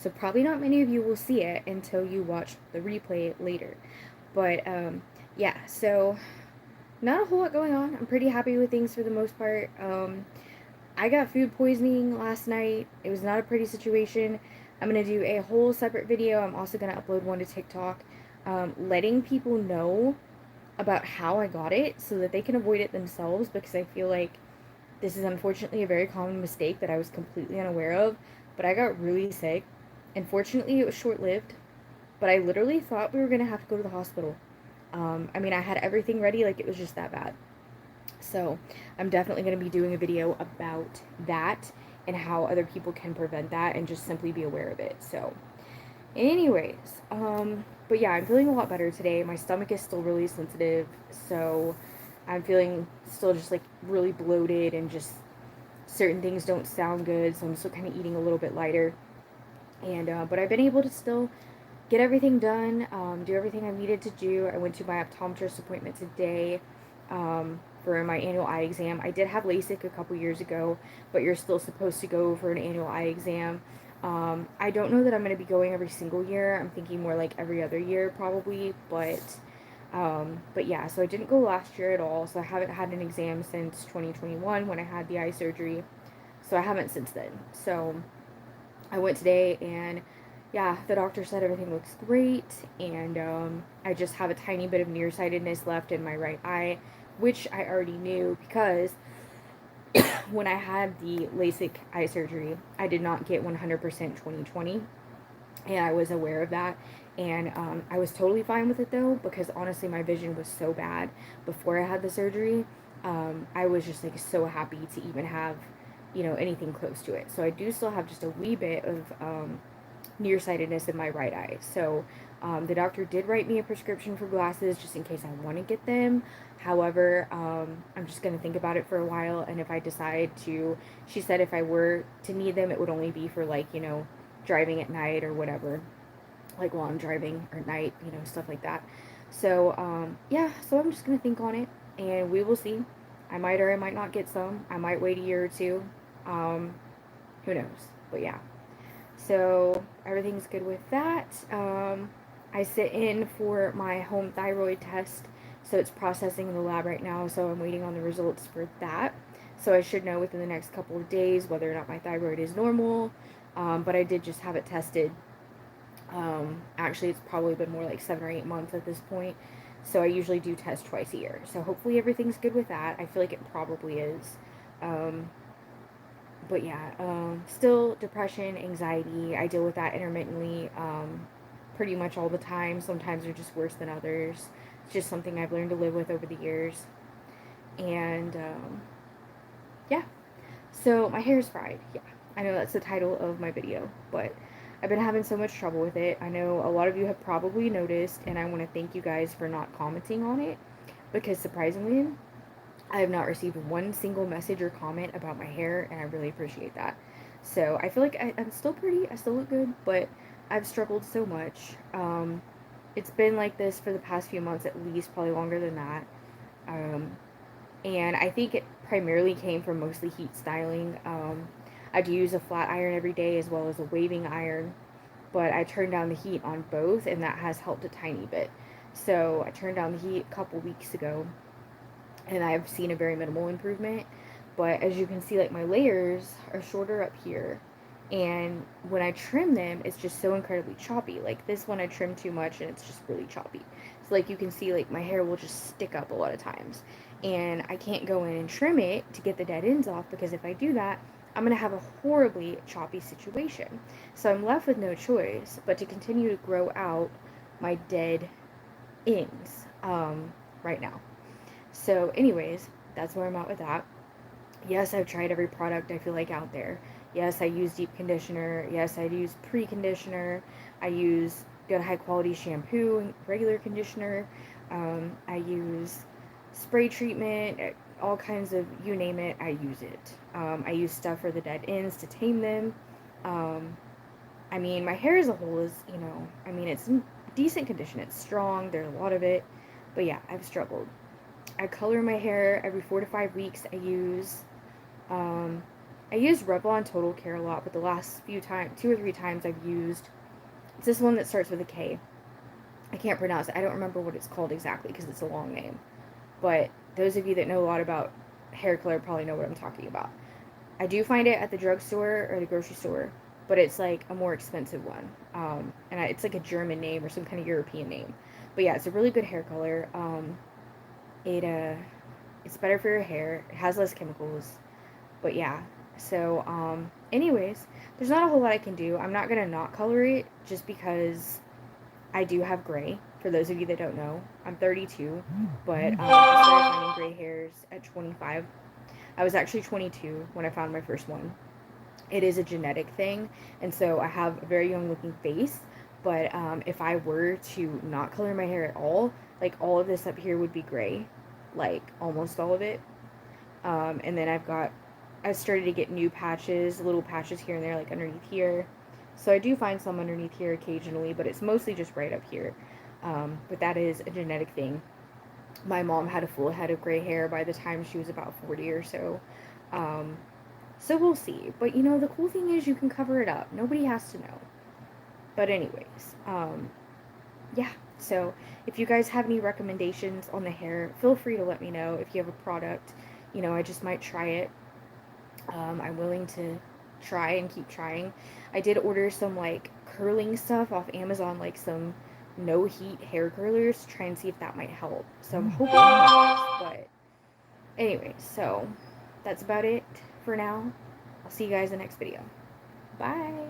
So probably not many of you will see it until you watch the replay later. But yeah, so not a whole lot going on. I'm pretty happy with things for the most part. I got food poisoning last night. It was not a pretty situation. I'm going to do a whole separate video. I'm also going to upload one to TikTok, letting people know about how I got it so that they can avoid it themselves, because I feel like this is unfortunately a very common mistake that I was completely unaware of. But I got really sick. Unfortunately, it was short lived, but I literally thought we were going to have to go to the hospital. I mean, I had everything ready, like it was just that bad. So I'm definitely going to be doing a video about that and how other people can prevent that and just simply be aware of it. So anyways, but yeah, I'm feeling a lot better today. My stomach is still really sensitive, so I'm feeling still just like really bloated and just certain things don't sound good, so I'm still kind of eating a little bit lighter. And but I've been able to still get everything done, do everything I needed to do. I went to my optometrist appointment today, for my annual eye exam. I did have LASIK a couple years ago, but you're still supposed to go for an annual eye exam. I don't know that I'm going to be going every single year. I'm thinking more like every other year probably, but yeah, so I didn't go last year at all. So I haven't had an exam since 2021 when I had the eye surgery. So I haven't since then. So I went today, and yeah, the doctor said everything looks great, and I just have a tiny bit of nearsightedness left in my right eye, which I already knew because when I had the LASIK eye surgery, I did not get 100% 20/20, and I was aware of that. And I was totally fine with it though, because honestly, my vision was so bad before I had the surgery. I was just like so happy to even have, anything close to it. So I do still have just a wee bit of nearsightedness in my right eye. So the doctor did write me a prescription for glasses just in case I want to get them. However, I'm just going to think about it for a while. And if I decide to, she said if I were to need them, it would only be for like, driving at night or whatever, like while I'm driving or at night, stuff like that. So, yeah, so I'm just going to think on it and we will see. I might or I might not get some. I might wait a year or two. Um, who knows? But yeah. So everything's good with that. I sit in for my home thyroid test, so it's processing in the lab right now. So I'm waiting on the results for that. So I should know within the next couple of days whether or not my thyroid is normal. But I did just have it tested. Actually, it's probably been more like 7 or 8 months at this point. So I usually do test twice a year. So hopefully everything's good with that. I feel like it probably is. Um, but yeah, still depression, anxiety. I deal with that intermittently, pretty much all the time. Sometimes they're just worse than others. It's just something I've learned to live with over the years. And yeah, so my hair is fried. Yeah, I know that's the title of my video, but I've been having so much trouble with it. I know a lot of you have probably noticed, and I want to thank you guys for not commenting on it, because surprisingly, I have not received one single message or comment about my hair, and I really appreciate that. So I feel like I'm still pretty, I still look good, but I've struggled so much. It's been like this for the past few months at least, probably longer than that. Um, and I think it primarily came from mostly heat styling. I do use a flat iron every day as well as a waving iron, but I turned down the heat on both, and that has helped a tiny bit. So I turned down the heat a couple weeks ago, and I've seen a very minimal improvement. But as you can see, like my layers are shorter up here, and when I trim them, it's just so incredibly choppy. Like this one, I trim too much, and it's just really choppy. So like you can see, like my hair will just stick up a lot of times, and I can't go in and trim it to get the dead ends off, because if I do that, I'm gonna have a horribly choppy situation. So I'm left with no choice but to continue to grow out my dead ends right now. So, anyways, that's where I'm at with that. Yes, I've tried every product I feel like out there. Yes, I use deep conditioner. Yes, I use pre conditioner. I use good high quality shampoo and regular conditioner. I use spray treatment, all kinds of, you name it, I use it. I use stuff for the dead ends to tame them. Um, I mean, my hair as a whole is, I mean, it's in decent condition. It's strong. There's a lot of it. But yeah, I've struggled. I color my hair every 4 to 5 weeks. I use um, I use Revlon Total Care a lot, but the last few times, 2 or 3 times I've used, it's this one that starts with a K. I can't pronounce it. I don't remember what it's called exactly because it's a long name. But those of you that know a lot about hair color probably know what I'm talking about. I do find it at the drugstore or the grocery store, but it's like a more expensive one. It's like a German name or some kind of European name. But yeah, it's a really good hair color. It it's better for your hair. It has less chemicals. But yeah. So anyways, there's not a whole lot I can do. I'm not gonna not color it just because I do have gray. For those of you that don't know, I'm 32, but I started finding gray hairs at 25. I was actually 22 when I found my first one. It is a genetic thing, and so I have a very young looking face. But if I were to not color my hair at all, like all of this up here would be gray, like almost all of it. And then I've started to get new patches, little patches here and there, like underneath here. So I do find some underneath here occasionally, but it's mostly just right up here. But that is a genetic thing. My mom had a full head of gray hair by the time she was about 40 or so. Um, so we'll see. But you know, the cool thing is you can cover it up. Nobody has to know. But anyways, yeah. So if you guys have any recommendations on the hair, feel free to let me know. If you have a product, you know, I just might try it. I'm willing to try and keep trying. I did order some like curling stuff off Amazon, like some no heat hair curlers, to try and see if that might help. So I'm hoping it helps. But anyway, so that's about it for now. I'll see you guys in the next video. Bye.